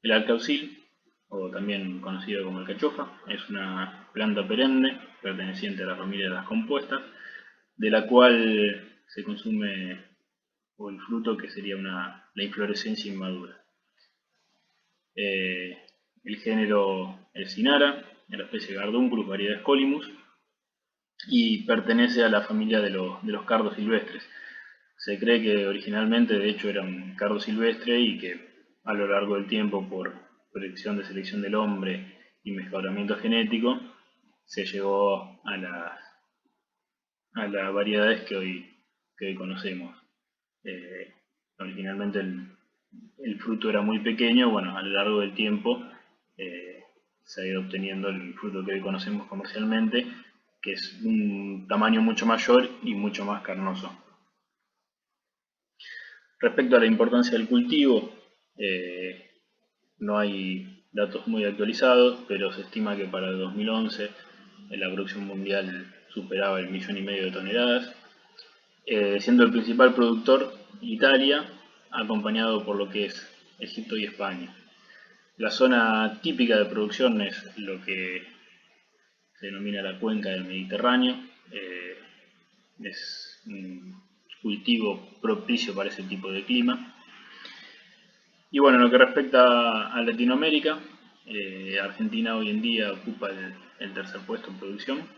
El alcaucil, o también conocido como alcachofa, es una planta perenne perteneciente a la familia de las compuestas, de la cual se consume o el fruto que sería la inflorescencia inmadura. Eh, el género es Cinara, de la especie Gardunculus, variedad Scolimus, y pertenece a la familia de los cardos silvestres. Se cree que originalmente de hecho era un cardo silvestre y que a lo largo del tiempo, por predicción de selección del hombre y mejoramiento genético, se llegó a las variedades que hoy conocemos. Eh, Originalmente el fruto era muy pequeño, bueno, a lo largo del tiempo eh, se ha ido obteniendo el fruto que hoy conocemos comercialmente, que es un tamaño mucho mayor y mucho más carnoso. Respecto a la importancia del cultivo, no hay datos muy actualizados, pero se estima que para el 2011 la producción mundial superaba el 1,5 millones de toneladas, siendo el principal productor Italia, acompañado por lo que es Egipto y España. La zona típica de producción es lo que se denomina la cuenca del Mediterráneo. Es un cultivo propicio para ese tipo de clima. Y bueno, en lo que respecta a Latinoamérica, Argentina hoy en día ocupa el tercer puesto en producción.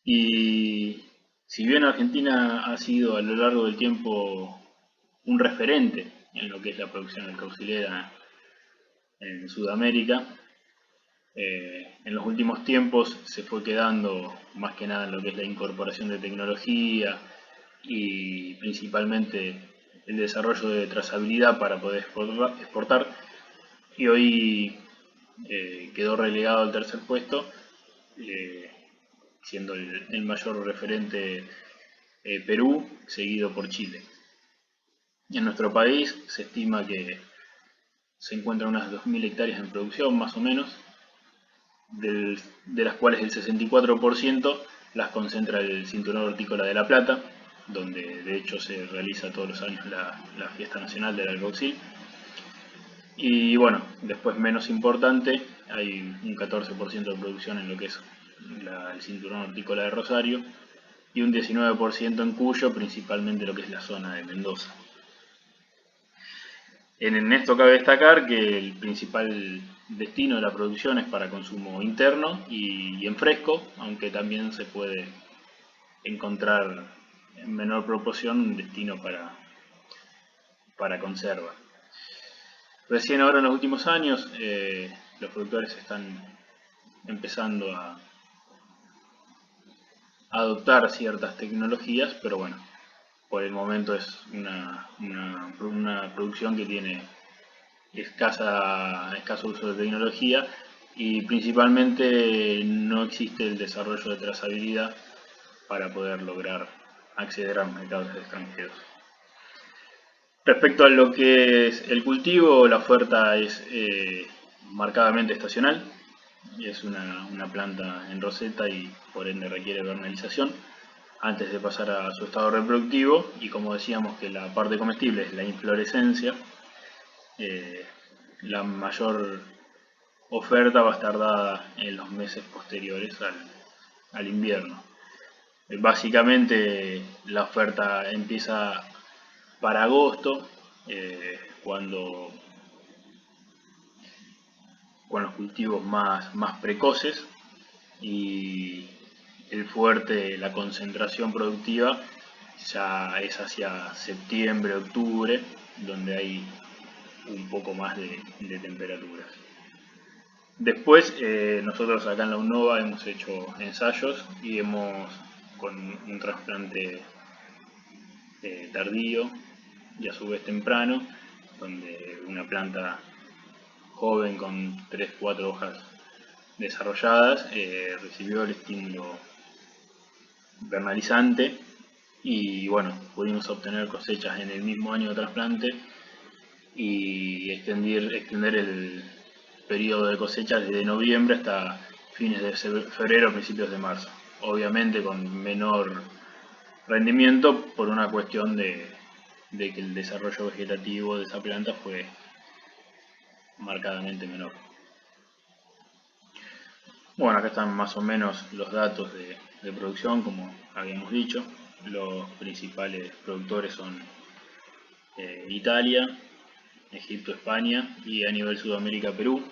Y si bien Argentina ha sido a lo largo del tiempo un referente en lo que es la producción alcaucilera en Sudamérica, en los últimos tiempos se fue quedando más que nada en lo que es la incorporación de tecnología y principalmente el desarrollo de trazabilidad para poder exportar, y hoy quedó relegado al tercer puesto, eh, siendo el mayor referente Perú, seguido por Chile. En nuestro país se estima que se encuentran unas 2.000 hectáreas en producción, más o menos, de las cuales el 64% las concentra el Cinturón Hortícola de La Plata, donde de hecho se realiza todos los años la fiesta nacional del alcaucil. Y bueno, después menos importante, hay un 14% de producción en lo que es el Cinturón Hortícola de Rosario y un 19% en Cuyo, principalmente lo que es la zona de Mendoza. En esto cabe destacar que el principal destino de la producción es para consumo interno y en fresco, aunque también se puede encontrar en menor proporción un destino para conserva. Recién ahora en los últimos años los productores están empezando a adoptar ciertas tecnologías, pero bueno, por el momento es una producción que tiene escaso uso de tecnología y principalmente no existe el desarrollo de trazabilidad para poder lograr acceder a los mercados extranjeros. Respecto a lo que es el cultivo, la oferta es marcadamente estacional. Es una planta en roseta y por ende requiere vernalización antes de pasar a su estado reproductivo, y como decíamos que la parte comestible es la inflorescencia, la mayor oferta va a estar dada en los meses posteriores al invierno. Básicamente la oferta empieza para agosto, cuando con los cultivos más precoces, y el fuerte, la concentración productiva ya es hacia septiembre, octubre, donde hay un poco más de temperaturas. Después nosotros acá en la UNOVA hemos hecho ensayos y con un trasplante tardío y a su vez temprano, donde una planta joven con 3-4 hojas desarrolladas recibió el estímulo vernalizante y bueno, pudimos obtener cosechas en el mismo año de trasplante y extender el periodo de cosecha desde noviembre hasta fines de febrero, principios de marzo. Obviamente con menor rendimiento por una cuestión de que el desarrollo vegetativo de esa planta fue marcadamente menor. Bueno, acá están más o menos los datos de producción, como habíamos dicho. Los principales productores son Italia, Egipto, España y a nivel Sudamérica, Perú.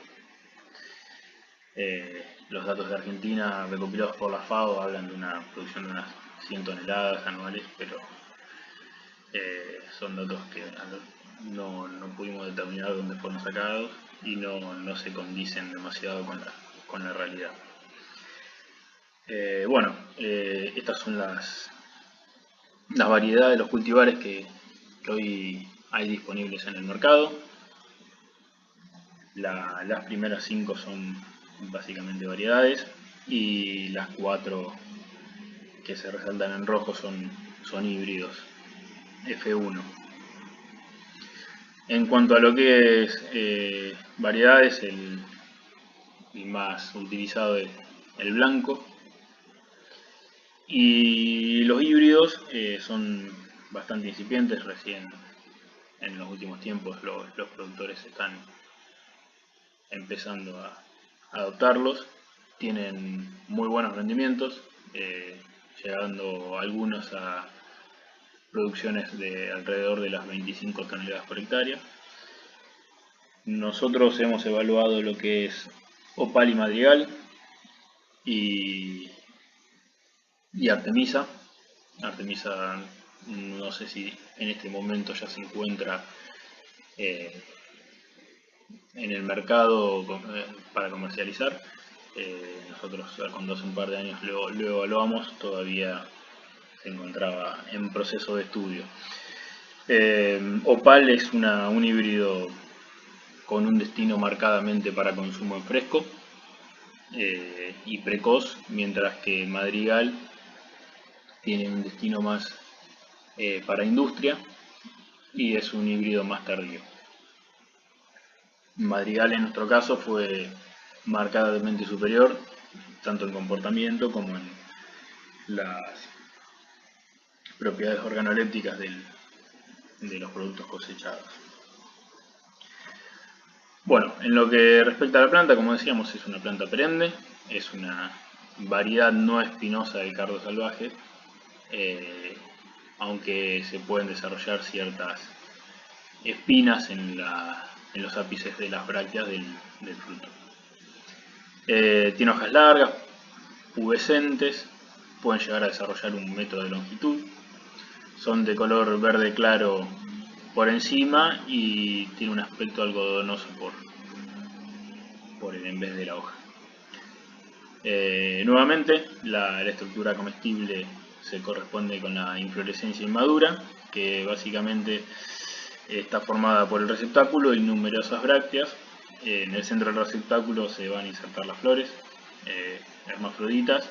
Los datos de Argentina recopilados por la FAO hablan de una producción de unas 100 toneladas anuales, pero son datos que no pudimos determinar dónde fueron sacados y no se condicen demasiado con la realidad. Estas son las variedades de los cultivares que hoy hay disponibles en el mercado. Las primeras 5 son básicamente variedades y las 4 que se resaltan en rojo son híbridos F1. En cuanto a lo que es variedades, el más utilizado es el blanco, y los híbridos son bastante incipientes. Recién en los últimos tiempos los productores están empezando a adoptarlos. Tienen muy buenos rendimientos, llegando algunos a producciones de alrededor de las 25 toneladas por hectárea. Nosotros hemos evaluado lo que es Opal y Madrigal y Artemisa. Artemisa no sé si en este momento ya se encuentra en el mercado para comercializar. Nosotros cuando hace un par de años lo evaluamos, todavía se encontraba en proceso de estudio. Opal es un híbrido con un destino marcadamente para consumo en fresco y precoz, mientras que Madrigal tiene un destino más para industria y es un híbrido más tardío. Madrigal en nuestro caso fue marcadamente superior, tanto en comportamiento como en las propiedades organolépticas de los productos cosechados. Bueno, en lo que respecta a la planta, como decíamos, es una planta perenne, es una variedad no espinosa del cardo salvaje, aunque se pueden desarrollar ciertas espinas en los ápices de las brácteas del fruto. Tiene hojas largas, pubescentes, pueden llegar a desarrollar 1 metro de longitud, son de color verde claro por encima y tiene un aspecto algodonoso en vez de la hoja. Nuevamente, la estructura comestible se corresponde con la inflorescencia inmadura, que básicamente está formada por el receptáculo y numerosas brácteas. En el centro del receptáculo se van a insertar las flores hermafroditas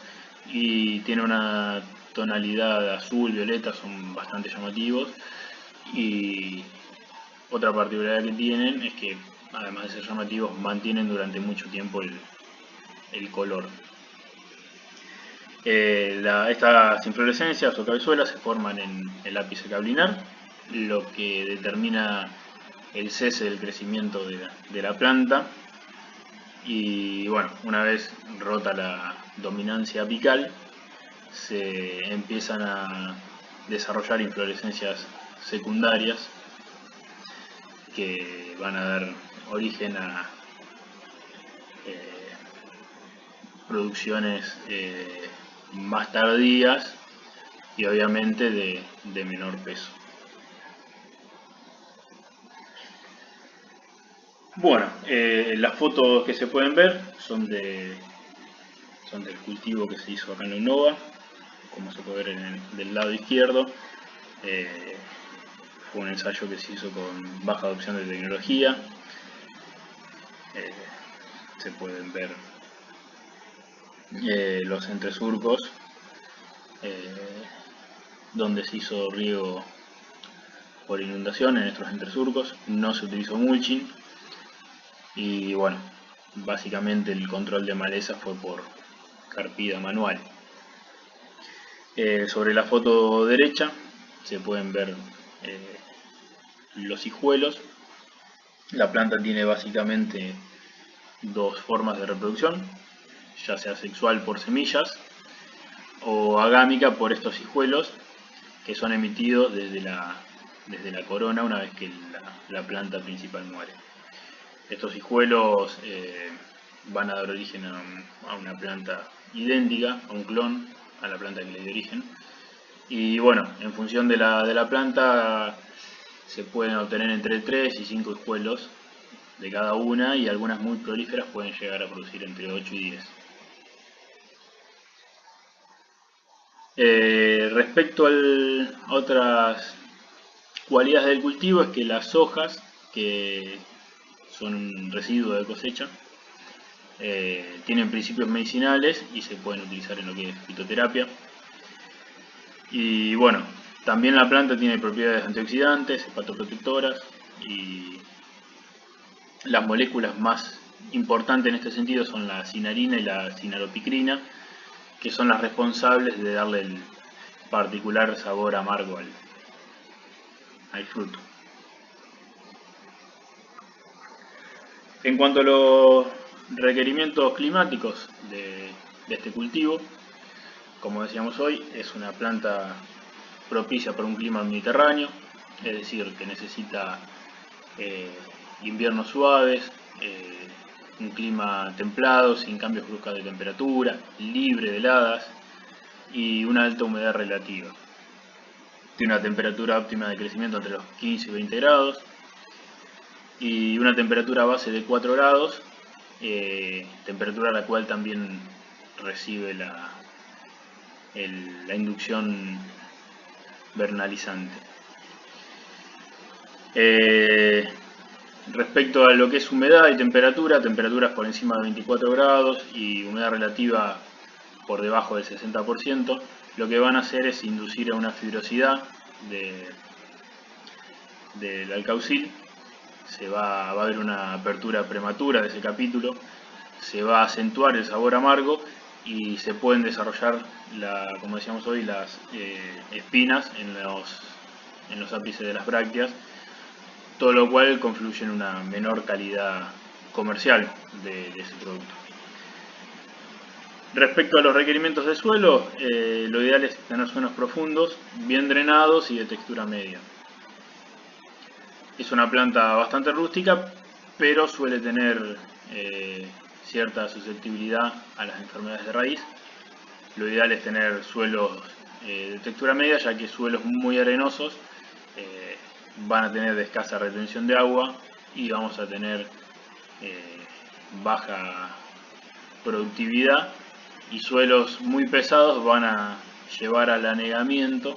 y tiene una tonalidad azul, violeta, son bastante llamativos. Y otra particularidad que tienen es que, además de ser llamativos, mantienen durante mucho tiempo el color. Estas inflorescencias o cabezuelas se forman en el ápice cablinar, lo que determina el cese del crecimiento de la planta. Y bueno, una vez rota la dominancia apical, se empiezan a desarrollar inflorescencias secundarias que van a dar origen a producciones más tardías y obviamente de menor peso. Bueno, las fotos que se pueden ver son del cultivo que se hizo acá en la Innova, como se puede ver del lado izquierdo. Fue un ensayo que se hizo con baja adopción de tecnología. Se pueden ver los entresurcos donde se hizo riego por inundación. En estos entresurcos no se utilizó mulching y bueno, básicamente el control de maleza fue por carpida manual. Sobre la foto derecha se pueden ver los hijuelos La planta tiene básicamente dos formas de reproducción, ya sea sexual por semillas o agámica por estos hijuelos que son emitidos desde la corona una vez que la planta principal muere. Estos hijuelos van a dar origen a una planta idéntica, a un clon, a la planta que le dio origen. Y bueno, en función de la planta se pueden obtener entre 3 y 5 hijuelos de cada una, y algunas muy prolíferas pueden llegar a producir entre 8 y 10. Respecto a otras cualidades del cultivo, es que las hojas, que son un residuo de cosecha, tienen principios medicinales y se pueden utilizar en lo que es fitoterapia. Y bueno, también la planta tiene propiedades antioxidantes, hepatoprotectoras, y las moléculas más importantes en este sentido son la cinarina y la cinalopicrina, que son las responsables de darle el particular sabor amargo al fruto. En cuanto a los requerimientos climáticos de este cultivo, como decíamos hoy, es una planta propicia para un clima mediterráneo, es decir, que necesita inviernos suaves, un clima templado, sin cambios bruscos de temperatura, libre de heladas y una alta humedad relativa. Tiene una temperatura óptima de crecimiento entre los 15 y 20 grados y una temperatura base de 4 grados, temperatura a la cual también recibe la inducción vernalizante. Respecto a lo que es humedad y temperatura, temperaturas por encima de 24 grados y humedad relativa por debajo del 60%, lo que van a hacer es inducir a una fibrosidad del alcaucil. Va a haber una apertura prematura de ese capítulo, se va a acentuar el sabor amargo y se pueden desarrollar, como decíamos hoy, las espinas en los ápices de las brácteas, todo lo cual confluye en una menor calidad comercial de ese producto. Respecto a los requerimientos de suelo, lo ideal es tener suelos profundos, bien drenados y de textura media. Es una planta bastante rústica, pero suele tener cierta susceptibilidad a las enfermedades de raíz. Lo ideal es tener suelos de textura media, ya que suelos muy arenosos van a tener de escasa retención de agua y vamos a tener baja productividad, y suelos muy pesados van a llevar al anegamiento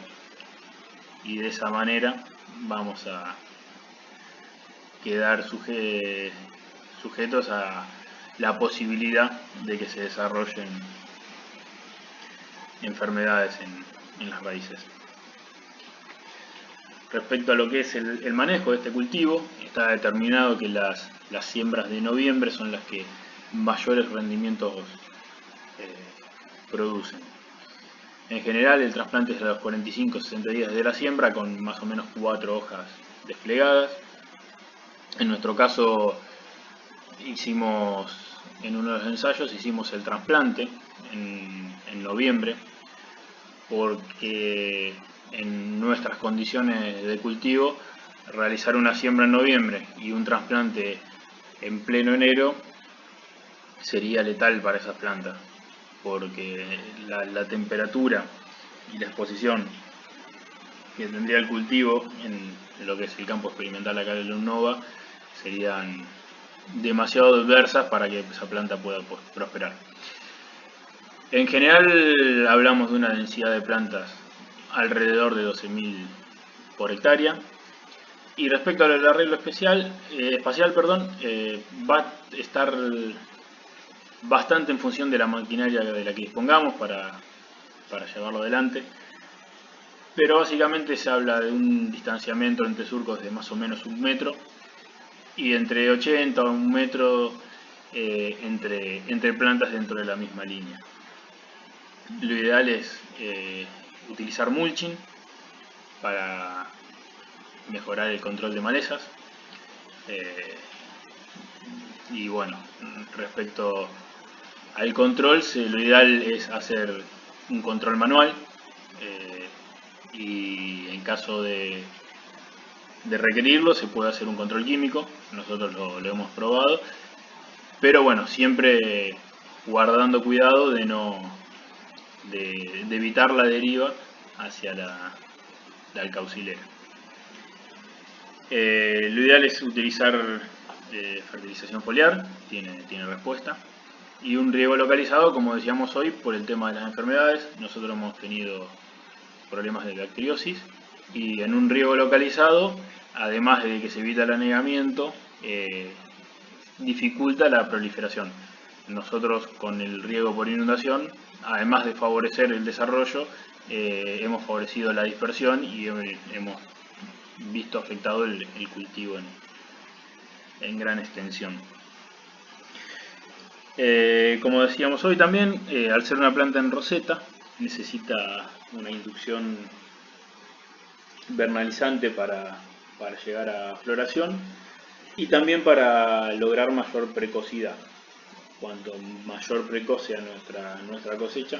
y de esa manera vamos a quedar sujetos a la posibilidad de que se desarrollen enfermedades en las raíces. Respecto a lo que es el manejo de este cultivo, está determinado que las siembras de noviembre son las que mayores rendimientos producen. En general, el trasplante es a los 45-60 días de la siembra, con más o menos 4 hojas desplegadas. En nuestro caso, en uno de los ensayos hicimos el trasplante en noviembre, porque en nuestras condiciones de cultivo, realizar una siembra en noviembre y un trasplante en pleno enero sería letal para esas plantas, porque la temperatura y la exposición que tendría el cultivo en lo que es el campo experimental acá de Leonnova serían demasiado adversas para que esa planta pueda prosperar. En general hablamos de una densidad de plantas alrededor de 12.000 por hectárea. Y respecto al arreglo espacial, va a estar bastante en función de la maquinaria de la que dispongamos para llevarlo adelante. Pero básicamente se habla de un distanciamiento entre surcos de más o menos 1 metro y entre 80 a 1 metro entre plantas dentro de la misma línea. Lo ideal es utilizar mulching para mejorar el control de malezas. Y bueno, respecto al control, lo ideal es hacer un control manual, y en caso de requerirlo se puede hacer un control químico. Nosotros lo hemos probado, pero bueno, siempre guardando cuidado de evitar la deriva hacia la alcaucilera. Lo ideal es utilizar fertilización foliar, tiene respuesta, y un riego localizado, como decíamos hoy, por el tema de las enfermedades. Nosotros hemos tenido problemas de bacteriosis, y en un riego localizado, además de que se evita el anegamiento, dificulta la proliferación. Nosotros con el riego por inundación, además de favorecer el desarrollo, hemos favorecido la dispersión y hemos visto afectado el cultivo en gran extensión. Como decíamos hoy también, al ser una planta en roseta, necesita una inducción vernalizante para llegar a floración, y también para lograr mayor precocidad. Cuanto mayor precoz sea nuestra cosecha,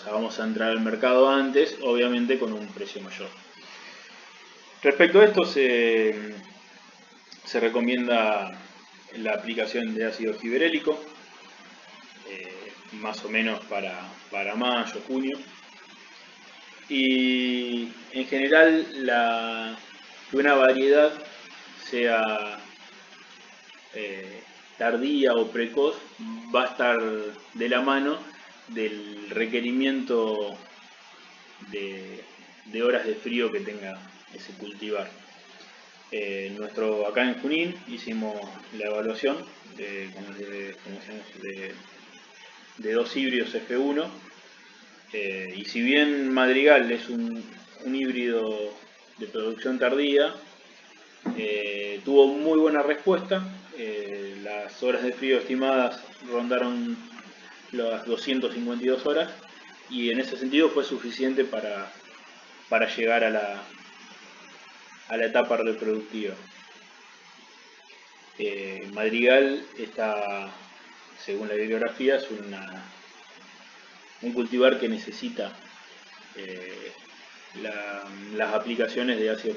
vamos a entrar al mercado antes, obviamente con un precio mayor. Respecto a esto, se recomienda la aplicación de ácido fibrélico, más o menos para mayo, junio. Y en general, que una variedad sea tardía o precoz va a estar de la mano del requerimiento de horas de frío que tenga ese cultivar. Acá en Junín hicimos la evaluación de dos híbridos F1, y si bien Madrigal es un híbrido de producción tardía, tuvo muy buena respuesta. Las horas de frío estimadas rondaron las 252 horas, y en ese sentido fue suficiente para llegar a la etapa reproductiva. Madrigal está, según la bibliografía, es un cultivar que necesita las aplicaciones de ácido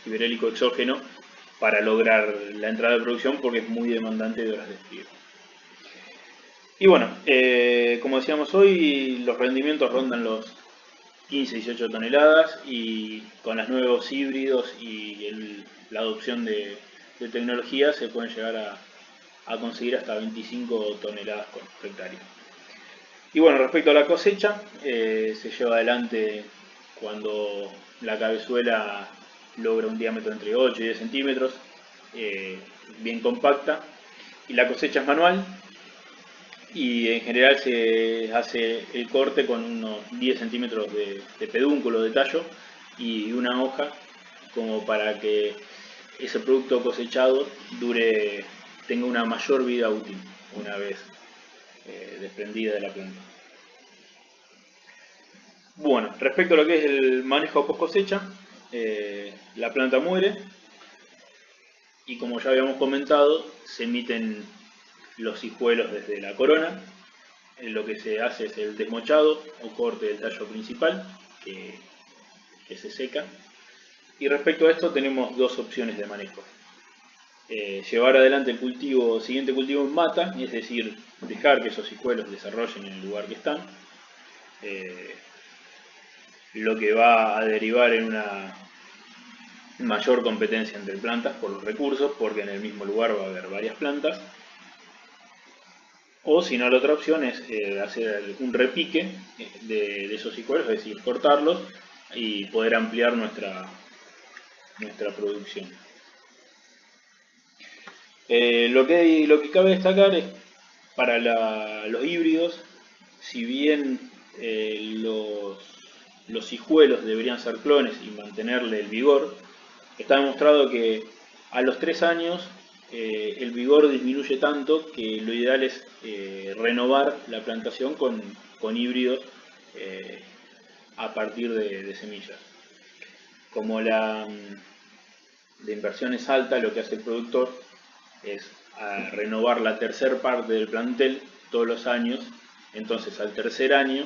fibrélico exógeno para lograr la entrada de producción, porque es muy demandante de horas de frío. Y bueno, como decíamos hoy, los rendimientos rondan los 15-18 toneladas, y con los nuevos híbridos y la adopción de tecnología se pueden llegar a conseguir hasta 25 toneladas por hectárea. Y bueno, respecto a la cosecha, se lleva adelante cuando la cabezuela logra un diámetro entre 8 y 10 centímetros, bien compacta, y la cosecha es manual, y en general se hace el corte con unos 10 centímetros de pedúnculo de tallo y una hoja, como para que ese producto cosechado tenga una mayor vida útil una vez desprendida de la planta. Bueno, respecto a lo que es el manejo post cosecha, la planta muere, y como ya habíamos comentado, se emiten los hijuelos desde la corona. Lo que se hace es el desmochado o corte del tallo principal, que se seca. Y respecto a esto tenemos dos opciones de manejo. Llevar adelante el siguiente cultivo en mata, es decir, dejar que esos hijuelos desarrollen en el lugar que están, lo que va a derivar en una mayor competencia entre plantas por los recursos, porque en el mismo lugar va a haber varias plantas. O si no, la otra opción es hacer un repique de esos hijuelos, es decir, cortarlos y poder ampliar nuestra producción. Lo que cabe destacar es, para los híbridos, si bien los hijuelos deberían ser clones y mantenerle el vigor, está demostrado que a los 3 años el vigor disminuye tanto que lo ideal es renovar la plantación con híbridos a partir de semillas. Como la inversión es alta, lo que hace el productor es renovar la tercer parte del plantel todos los años. Entonces al tercer año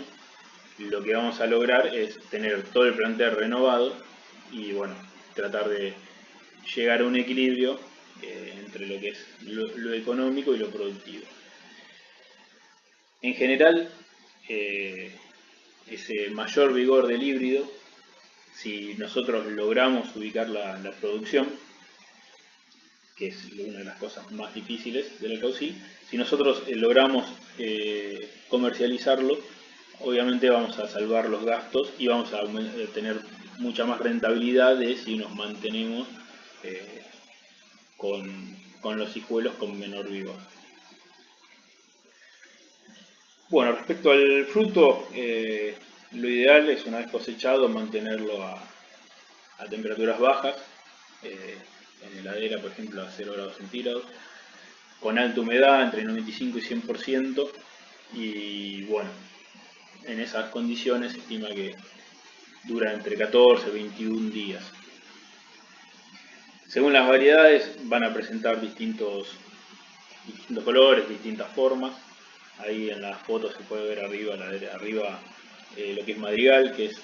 lo que vamos a lograr es tener todo el plantel renovado y bueno, tratar de llegar a un equilibrio entre lo que es lo económico y lo productivo. En general, ese mayor vigor del híbrido, si nosotros logramos ubicar la producción, que es una de las cosas más difíciles del alcaucil, si nosotros logramos comercializarlo, obviamente vamos a salvar los gastos y vamos a tener mucha más rentabilidad de si nos mantenemos con los hijuelos con menor vigor. Bueno, respecto al fruto, lo ideal es, una vez cosechado, mantenerlo a temperaturas bajas, en heladera, por ejemplo, a 0 grados centígrados, con alta humedad, entre 95 y 100%, y bueno, en esas condiciones se estima que dura entre 14 y 21 días. Según las variedades van a presentar distintos colores, distintas formas. Ahí en las fotos se puede ver arriba, lo que es madrigal, que es,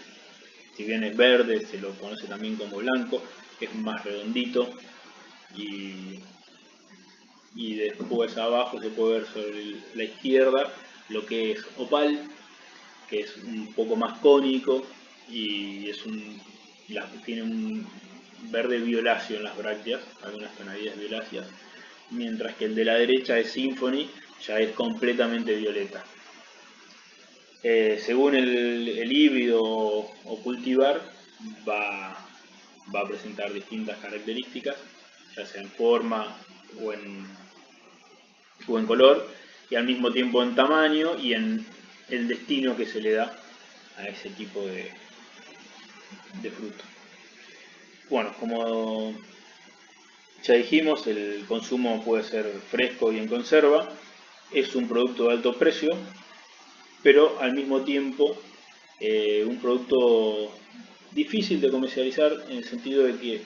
si bien es verde, se lo conoce también como blanco, que es más redondito, y después abajo se puede ver sobre la izquierda lo que es opal, que es un poco más cónico y tiene un verde violáceo en las brácteas, algunas tonalidades violáceas, mientras que el de la derecha es Symphony, ya es completamente violeta. Según el híbrido o cultivar, va a presentar distintas características, ya sea en forma o en color, y al mismo tiempo en tamaño y en el destino que se le da a ese tipo de fruto. Bueno, como ya dijimos, el consumo puede ser fresco y en conserva. Es un producto de alto precio, pero al mismo tiempo un producto difícil de comercializar, en el sentido de que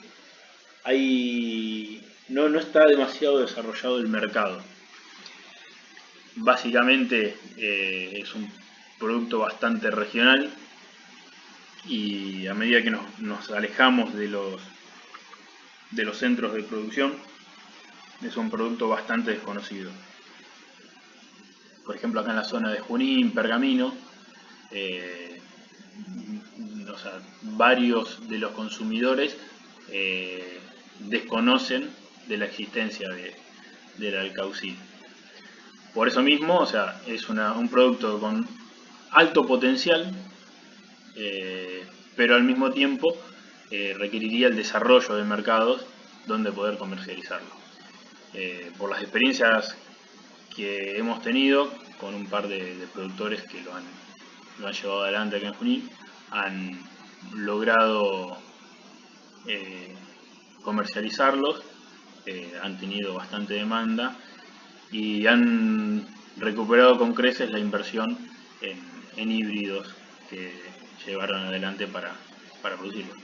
no está demasiado desarrollado el mercado. Básicamente es un producto bastante regional, y a medida que nos alejamos de los centros de producción, es un producto bastante desconocido. Por ejemplo, acá en la zona de Junín, Pergamino, varios de los consumidores desconocen de la existencia del alcaucil. Por eso mismo, es un producto con alto potencial, pero al mismo tiempo requeriría el desarrollo de mercados donde poder comercializarlo. Por las experiencias que hemos tenido con un par de productores que lo han llevado adelante acá en Junín, han logrado comercializarlos, han tenido bastante demanda y han recuperado con creces la inversión en híbridos que llevaron adelante para producirlos.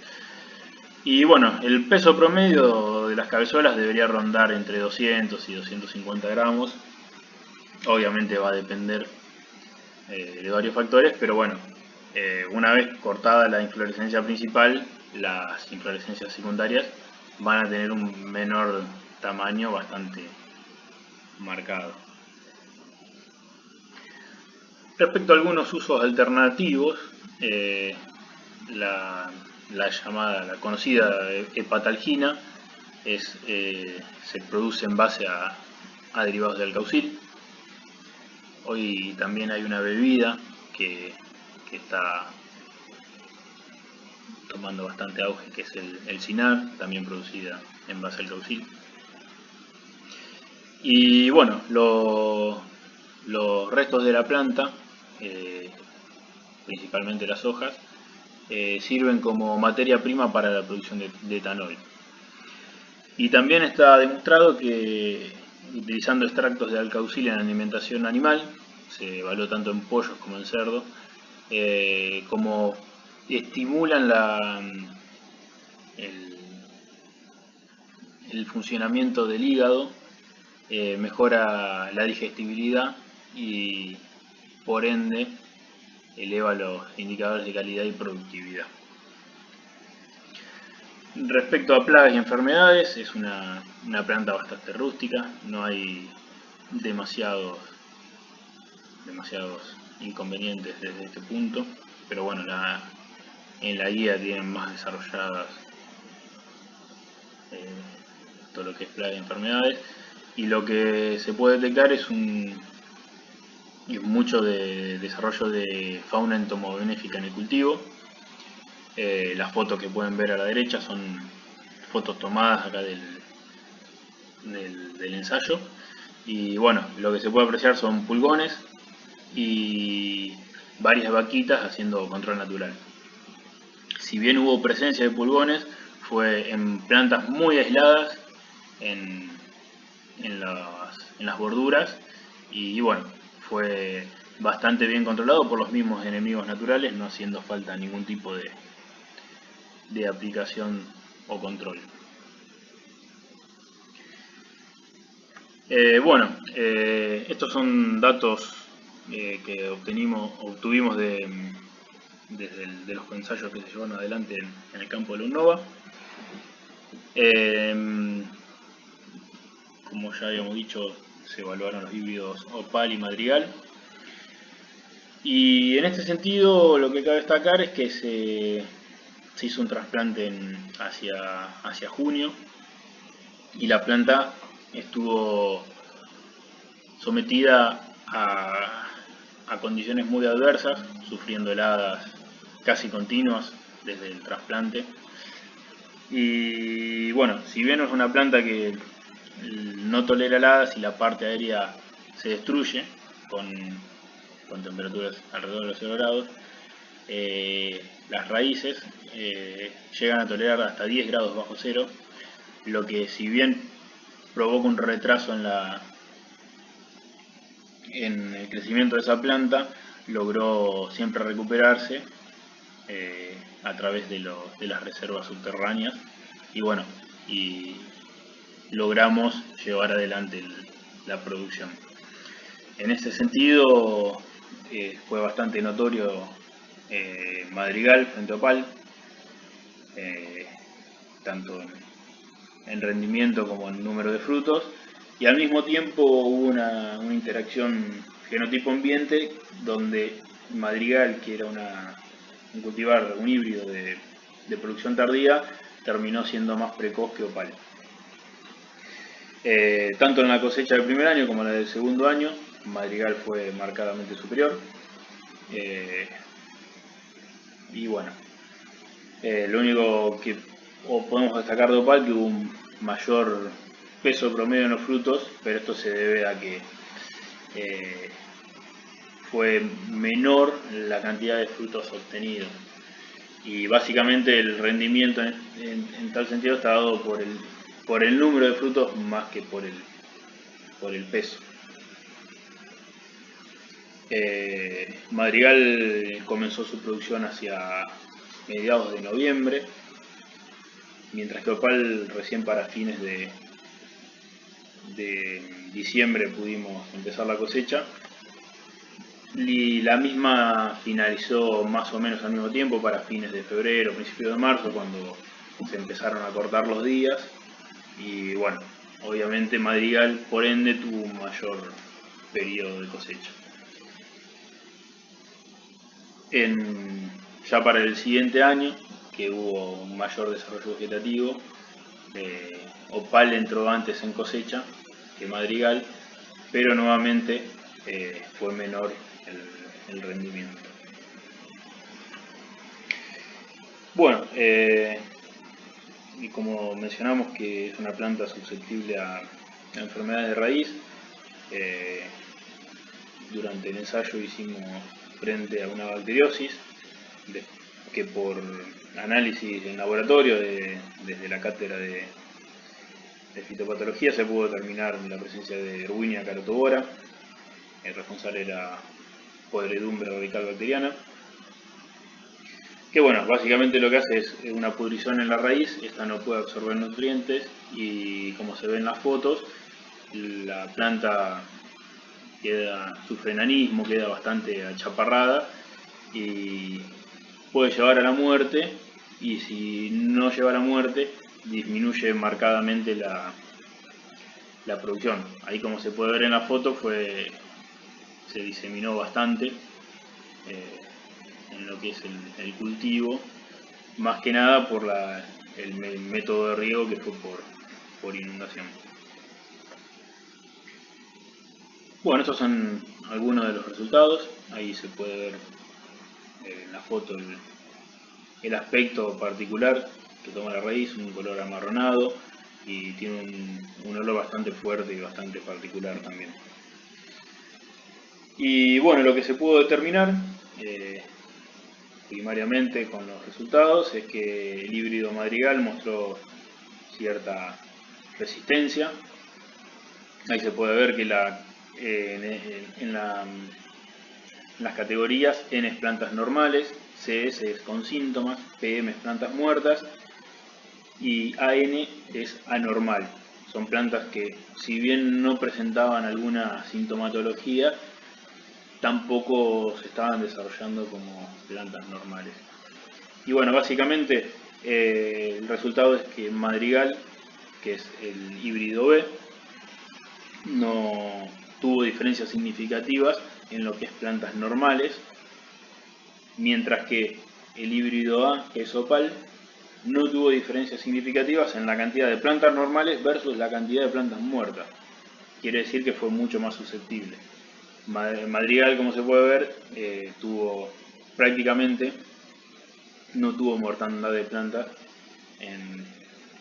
Y bueno, el peso promedio de las cabezuelas debería rondar entre 200 y 250 gramos. Obviamente va a depender de varios factores, pero bueno, una vez cortada la inflorescencia principal, las inflorescencias secundarias van a tener un menor tamaño bastante marcado. Respecto a algunos usos alternativos, la conocida hepatalgina se produce en base a derivados de alcaucil. Hoy también hay una bebida que está tomando bastante auge, que es el Cynar, también producida en base al alcaucil. Y bueno, los restos de la planta, principalmente las hojas, sirven como materia prima para la producción de etanol. Y también está demostrado que utilizando extractos de alcaucil en alimentación animal, se evaluó tanto en pollos como en cerdos, como estimulan el funcionamiento del hígado, mejora la digestibilidad y por ende eleva los indicadores de calidad y productividad. Respecto a plagas y enfermedades, es una planta bastante rústica, no hay demasiados inconvenientes desde este punto, pero bueno, en la guía tienen más desarrolladas todo lo que es plagas y enfermedades, y lo que se puede detectar es mucho de desarrollo de fauna entomobenéfica en el cultivo. Las fotos que pueden ver a la derecha son fotos tomadas acá del ensayo, y bueno, lo que se puede apreciar son pulgones y varias vaquitas haciendo control natural. Si bien hubo presencia de pulgones, fue en plantas muy aisladas, en las borduras, y bueno, fue bastante bien controlado por los mismos enemigos naturales, no haciendo falta ningún tipo de aplicación o control. Estos son datos que obtuvimos de los ensayos que se llevaron adelante en el campo de la UNOVA. Como ya habíamos dicho, se evaluaron los híbridos Opal y Madrigal. Y en este sentido, lo que cabe destacar es que se hizo un trasplante hacia junio, y la planta estuvo sometida a condiciones muy adversas, sufriendo heladas casi continuas desde el trasplante. Y bueno, si bien es una planta que no tolera heladas y la parte aérea se destruye con temperaturas alrededor de los 0 grados, las raíces llegan a tolerar hasta 10 grados bajo cero, lo que, si bien provoca un retraso en el crecimiento de esa planta, logró siempre recuperarse a través de las reservas subterráneas, y bueno, y logramos llevar adelante la producción. En ese sentido, fue bastante notorio Madrigal frente a Opal, tanto en rendimiento como en número de frutos, y al mismo tiempo hubo una interacción genotipo-ambiente, donde Madrigal, que era un cultivar, un híbrido de producción tardía, terminó siendo más precoz que Opal. Tanto en la cosecha del primer año como en la del segundo año, Madrigal fue marcadamente superior. Y bueno, lo único que podemos destacar de Opal, que hubo un mayor peso promedio en los frutos, pero esto se debe a que fue menor la cantidad de frutos obtenidos, y básicamente el rendimiento en tal sentido está dado por el número de frutos más que por el peso. Madrigal comenzó su producción hacia mediados de noviembre, mientras que Opal recién para fines de diciembre pudimos empezar la cosecha, y la misma finalizó más o menos al mismo tiempo, para fines de febrero, principios de marzo, cuando se empezaron a cortar los días, y bueno, obviamente Madrigal por ende tuvo un mayor periodo de cosecha. Ya para el siguiente año, que hubo un mayor desarrollo vegetativo, Opal entró antes en cosecha que Madrigal, pero nuevamente fue menor el rendimiento. Bueno, y como mencionamos que es una planta susceptible a enfermedades de raíz, durante el ensayo hicimos frente a una bacteriosis que por análisis en laboratorio desde la cátedra de fitopatología se pudo determinar la presencia de Erwinia carotovora. El responsable era podredumbre radical bacteriana. que bueno, básicamente lo que hace es una pudrición en la raíz. Esta no puede absorber nutrientes y, como se ve en las fotos, la planta sufre enanismo, queda bastante achaparrada y puede llevar a la muerte, y si no lleva a la muerte disminuye marcadamente la producción. Ahí, como se puede ver en la foto, se diseminó bastante en lo que es el cultivo, más que nada por el método de riego, que fue por inundación. Bueno, estos son algunos de los resultados. Ahí se puede ver en la foto el aspecto particular que toma la raíz, un color amarronado, y tiene un olor bastante fuerte y bastante particular también. Y bueno, lo que se pudo determinar primariamente con los resultados es que el híbrido Madrigal mostró cierta resistencia. Ahí se puede ver que en las categorías N es plantas normales, CS es con síntomas, PM es plantas muertas y AN es anormal. Son plantas que, si bien no presentaban alguna sintomatología, tampoco se estaban desarrollando como plantas normales. Y bueno, básicamente el resultado es que Madrigal, que es el híbrido B, no tuvo diferencias significativas en lo que es plantas normales, mientras que el híbrido A, que es Opal, no tuvo diferencias significativas en la cantidad de plantas normales versus la cantidad de plantas muertas. Quiere decir que fue mucho más susceptible. Madrigal, como se puede ver, prácticamente no tuvo mortandad de plantas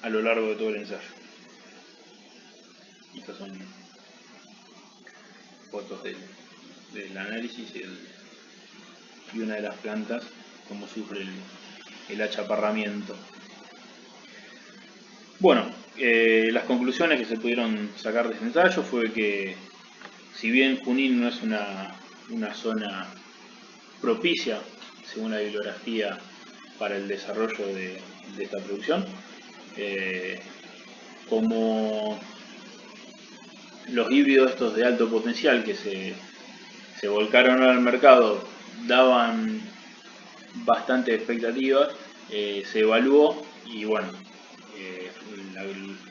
a lo largo de todo el ensayo. Estas son fotos del análisis y una de las plantas, cómo sufre el achaparramiento. Bueno, las conclusiones que se pudieron sacar de este ensayo fue que, si bien Junín no es una zona propicia, según la bibliografía, para el desarrollo de esta producción, como los híbridos estos de alto potencial que se volcaron al mercado daban bastante expectativas, se evaluó y bueno,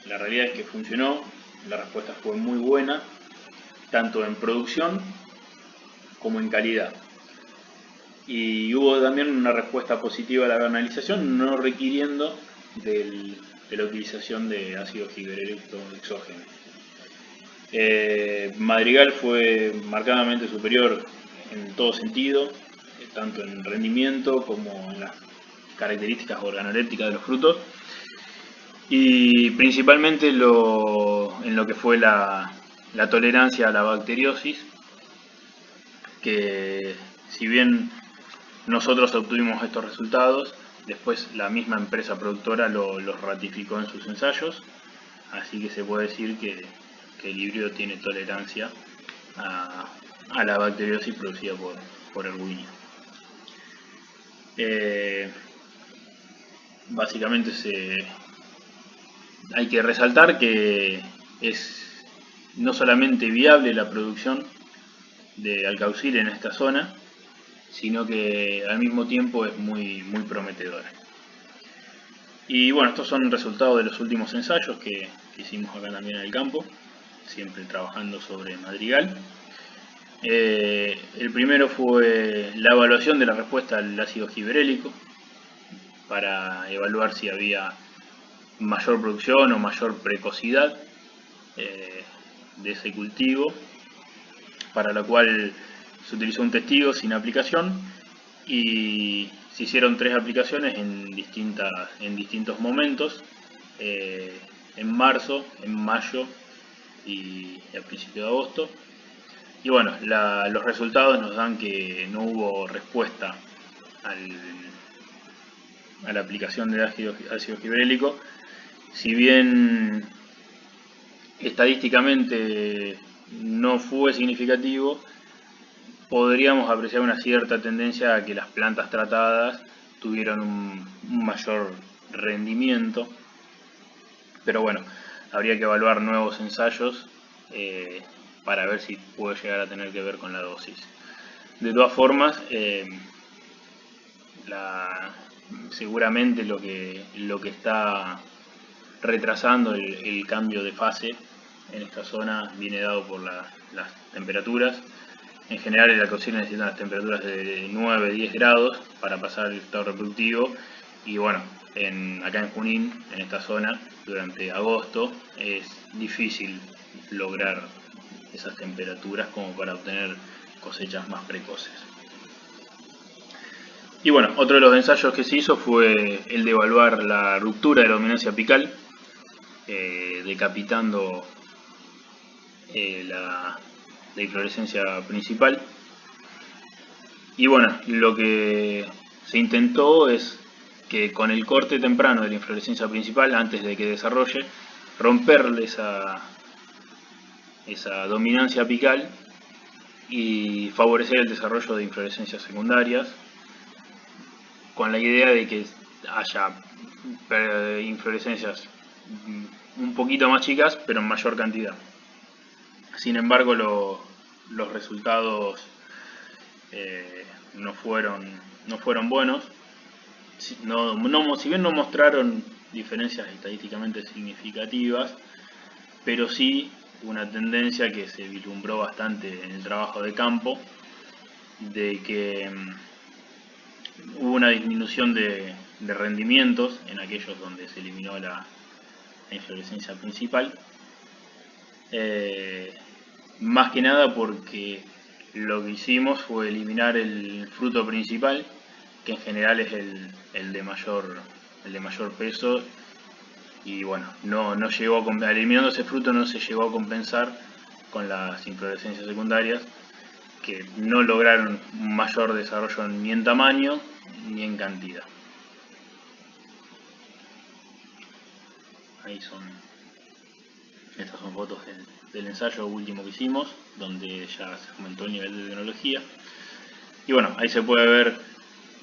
la realidad es que funcionó. La respuesta fue muy buena, tanto en producción como en calidad. Y hubo también una respuesta positiva a la banalización, no requiriendo de la utilización de ácido fibreréctico exógeno. Madrigal fue marcadamente superior en todo sentido, tanto en rendimiento como en las características organolépticas de los frutos, y principalmente en lo que fue la tolerancia a la bacteriosis, que, si bien nosotros obtuvimos estos resultados, después la misma empresa productora los ratificó en sus ensayos, así que se puede decir que el híbrido tiene tolerancia a la bacteriosis producida por Erwinia. Básicamente hay que resaltar que es no solamente viable la producción de alcaucil en esta zona, sino que al mismo tiempo es muy, muy prometedora. Y bueno, estos son resultados de los últimos ensayos que hicimos acá también en el campo, siempre trabajando sobre Madrigal. El primero fue la evaluación de la respuesta al ácido gibberélico, para evaluar si había mayor producción o mayor precocidad de ese cultivo, para lo cual se utilizó un testigo sin aplicación y se hicieron 3 aplicaciones en distintos momentos, en marzo, en mayo y a principios de agosto. Y bueno, los resultados nos dan que no hubo respuesta a la aplicación de ácido gibberélico. Si bien estadísticamente no fue significativo, podríamos apreciar una cierta tendencia a que las plantas tratadas tuvieron un mayor rendimiento, pero bueno, habría que evaluar nuevos ensayos para ver si puede llegar a tener que ver con la dosis. De todas formas, seguramente lo que está retrasando el cambio de fase en esta zona viene dado por las temperaturas. En general el alcaucil necesita unas temperaturas de 9-10 grados para pasar al estado reproductivo, y bueno, acá en Junín, en esta zona, durante agosto es difícil lograr esas temperaturas como para obtener cosechas más precoces. Y bueno, otro de los ensayos que se hizo fue el de evaluar la ruptura de la dominancia apical, decapitando la inflorescencia principal. Y bueno, lo que se intentó es que con el corte temprano de la inflorescencia principal, antes de que desarrolle, romperle esa dominancia apical y favorecer el desarrollo de inflorescencias secundarias, con la idea de que haya inflorescencias un poquito más chicas, pero en mayor cantidad. Sin embargo, los resultados no fueron buenos. Si bien no mostraron diferencias estadísticamente significativas, pero sí una tendencia que se vislumbró bastante en el trabajo de campo, de que hubo una disminución de rendimientos en aquellos donde se eliminó la inflorescencia principal, más que nada porque lo que hicimos fue eliminar el fruto principal, que en general es el de mayor peso, y bueno, no llegó a compensar. Eliminando ese fruto no se llegó a compensar con las inflorescencias secundarias, que no lograron un mayor desarrollo ni en tamaño ni en cantidad. Estas son fotos del ensayo último que hicimos, donde ya se aumentó el nivel de tecnología. Y bueno, ahí se puede ver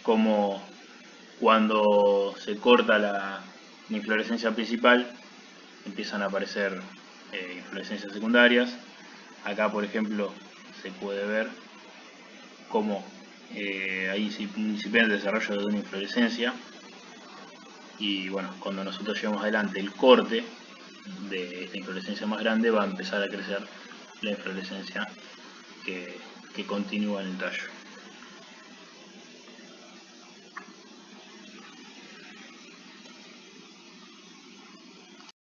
cómo cuando se corta la inflorescencia principal empiezan a aparecer inflorescencias secundarias. Acá, por ejemplo, se puede ver cómo ahí se incipia el desarrollo de una inflorescencia, y bueno, cuando nosotros llevamos adelante el corte de esta inflorescencia más grande, va a empezar a crecer la inflorescencia que continúa en el tallo.